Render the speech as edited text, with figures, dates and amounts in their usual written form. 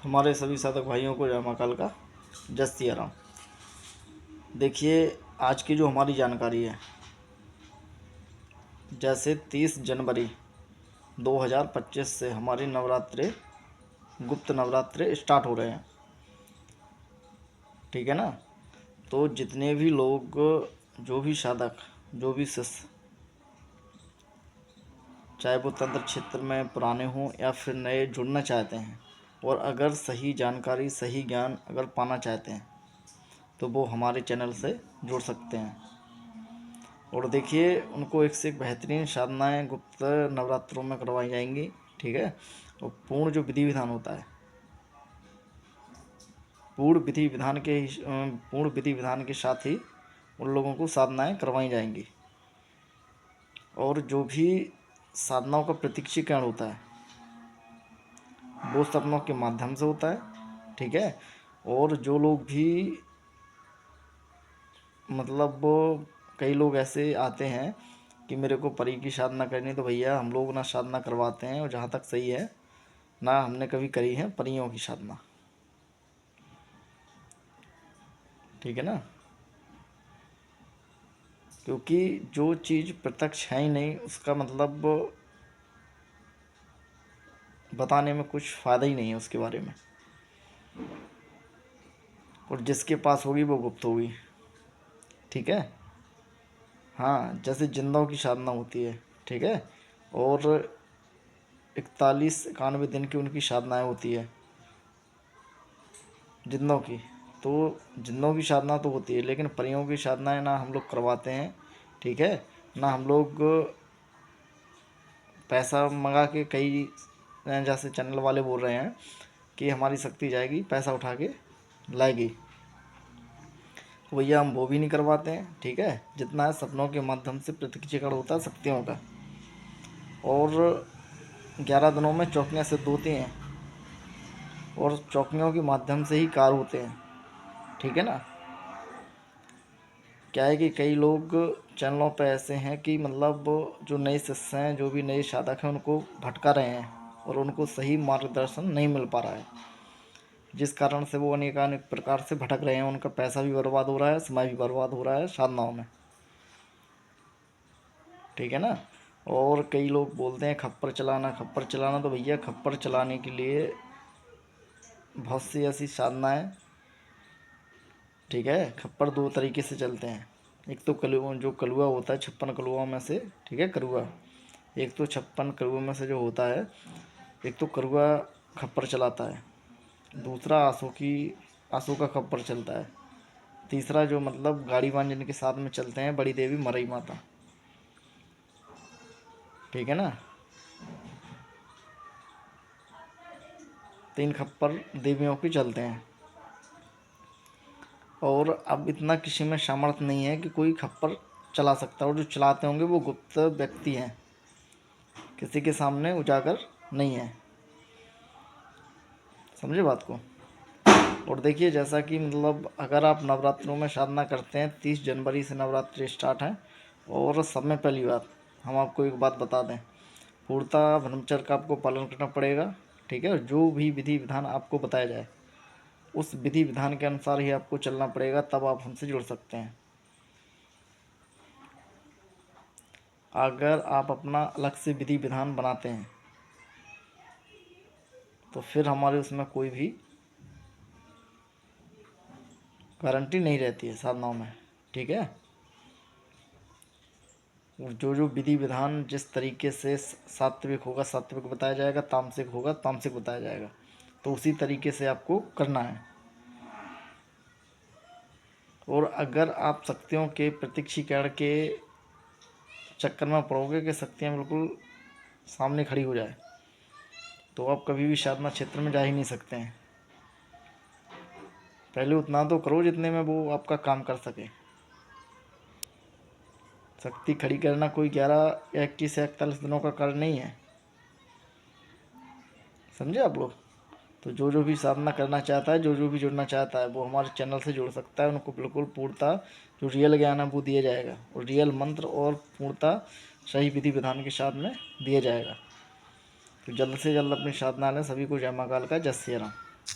हमारे सभी साधक भाइयों को जय महाकाल का जय सिया राम। देखिए, आज की जो हमारी जानकारी है, जैसे 30 जनवरी 2025 से हमारी नवरात्रे, गुप्त नवरात्रे स्टार्ट हो रहे हैं। ठीक है ना। तो जितने भी लोग, जो भी साधक, जो भी शिष्य, चाहे वो तंत्र क्षेत्र में पुराने हों या फिर नए जुड़ना चाहते हैं, और अगर सही जानकारी, सही ज्ञान अगर पाना चाहते हैं तो वो हमारे चैनल से जुड़ सकते हैं। और देखिए, उनको एक से एक बेहतरीन साधनाएँ गुप्त नवरात्रों में करवाई जाएंगी। ठीक है। और पूर्ण जो विधि विधान होता है, पूर्ण विधि विधान के साथ ही उन लोगों को साधनाएँ करवाई जाएंगी। और जो भी साधनाओं का प्रत्यक्षीकरण होता है वो सपनों के माध्यम से होता है। ठीक है। और जो लोग भी, मतलब कई लोग ऐसे आते हैं कि मेरे को परी की साधना करनी, तो भैया हम लोग ना साधना करवाते हैं, और जहाँ तक सही है ना हमने कभी करी है परियों की साधना। ठीक है ना। क्योंकि जो चीज़ प्रत्यक्ष है ही नहीं, उसका मतलब बताने में कुछ फ़ायदा ही नहीं है उसके बारे में। और जिसके पास होगी वो गुप्त होगी। ठीक है। हाँ, जैसे जिंदों की साधना होती है। ठीक है। और 41-91 दिन की उनकी साधनाएँ होती है जिन्नों की। तो जिन्नों की साधना तो होती है, लेकिन परियों की साधनाएँ ना हम लोग करवाते हैं। ठीक है। ना हम लोग पैसा मंगा के, कई जैसे चैनल वाले बोल रहे हैं कि हमारी शक्ति जाएगी, पैसा उठा के लाएगी, तो भैया हम वो भी नहीं करवाते हैं। ठीक है। जितना है सपनों के माध्यम से प्रत्यक्षीकरण होता है शक्तियों का। और 11 दिनों में चौकियाँ सिद्ध होती हैं, और चौकियों के माध्यम से ही कार्य होते हैं। ठीक है ना। क्या है कि कई लोग चैनलों पे ऐसे हैं कि मतलब जो नए शिष्य हैं, जो भी नए साधक हैं, उनको भटका रहे हैं और उनको सही मार्गदर्शन नहीं मिल पा रहा है, जिस कारण से वो अनेकानेक प्रकार से भटक रहे हैं। उनका पैसा भी बर्बाद हो रहा है, समय भी बर्बाद हो रहा है साधनाओं में। ठीक है ना। और कई लोग बोलते हैं खप्पर चलाना, खप्पर चलाना, तो भैया खप्पर चलाने के लिए बहुत सी ऐसी साधनाएँ। ठीक है। खप्पर दो तरीके से चलते हैं। एक तो जो कलुआ होता है 56 कलुओं में से। ठीक है, करुआ। एक तो 56 करुओं में से जो होता है, एक तो करुआ खप्पर चलाता है, दूसरा आंसू का खप्पर चलता है, तीसरा जो मतलब गाड़ी वाहन जिनके साथ में चलते हैं, बड़ी देवी मरई माता। ठीक है ना। 3 खप्पर देवियों के चलते हैं। और अब इतना किसी में सामर्थ्य नहीं है कि कोई खप्पर चला सकता है, और जो चलाते होंगे वो गुप्त व्यक्ति हैं, किसी के सामने उजागर नहीं है। समझे बात को। और देखिए, जैसा कि मतलब अगर आप नवरात्रों में साधना करते हैं, 30 जनवरी से नवरात्रि स्टार्ट हैं। और सब में पहली बात हम आपको एक बात बता दें, पूर्णतः ब्रह्मचर्य का आपको पालन करना पड़ेगा। ठीक है। और जो भी विधि विधान आपको बताया जाए, उस विधि विधान के अनुसार ही आपको चलना पड़ेगा, तब आप हमसे जुड़ सकते हैं। अगर आप अपना अलग से विधि विधान बनाते हैं तो फिर हमारे उसमें कोई भी गारंटी नहीं रहती है साधनाओं में। ठीक है। जो जो विधि विधान जिस तरीके से सात्विक होगा सात्विक बताया जाएगा, तामसिक होगा तामसिक बताया जाएगा, तो उसी तरीके से आपको करना है। और अगर आप शक्तियों के प्रत्यक्षीकरण के चक्कर में पड़ोगे कि शक्तियाँ बिल्कुल सामने खड़ी हो जाए, तो आप कभी भी साधना क्षेत्र में जा ही नहीं सकते हैं। पहले उतना तो करो जितने में वो आपका काम कर सके। शक्ति खड़ी करना कोई 11 या 21 या 41 दिनों का कार्य नहीं है। समझे आप लोग। तो जो जो भी साधना करना चाहता है, जो जो भी जुड़ना चाहता है, वो हमारे चैनल से जुड़ सकता है। उनको बिल्कुल पूर्णतः जो रियल ज्ञान है वो दिया जाएगा, और रियल मंत्र और पूर्णतः सही विधि विधान के साथ में दिया जाएगा। तो जल्द से जल्द अपनी साधना लें। सभी को जय महाकाल का जय श्री राम।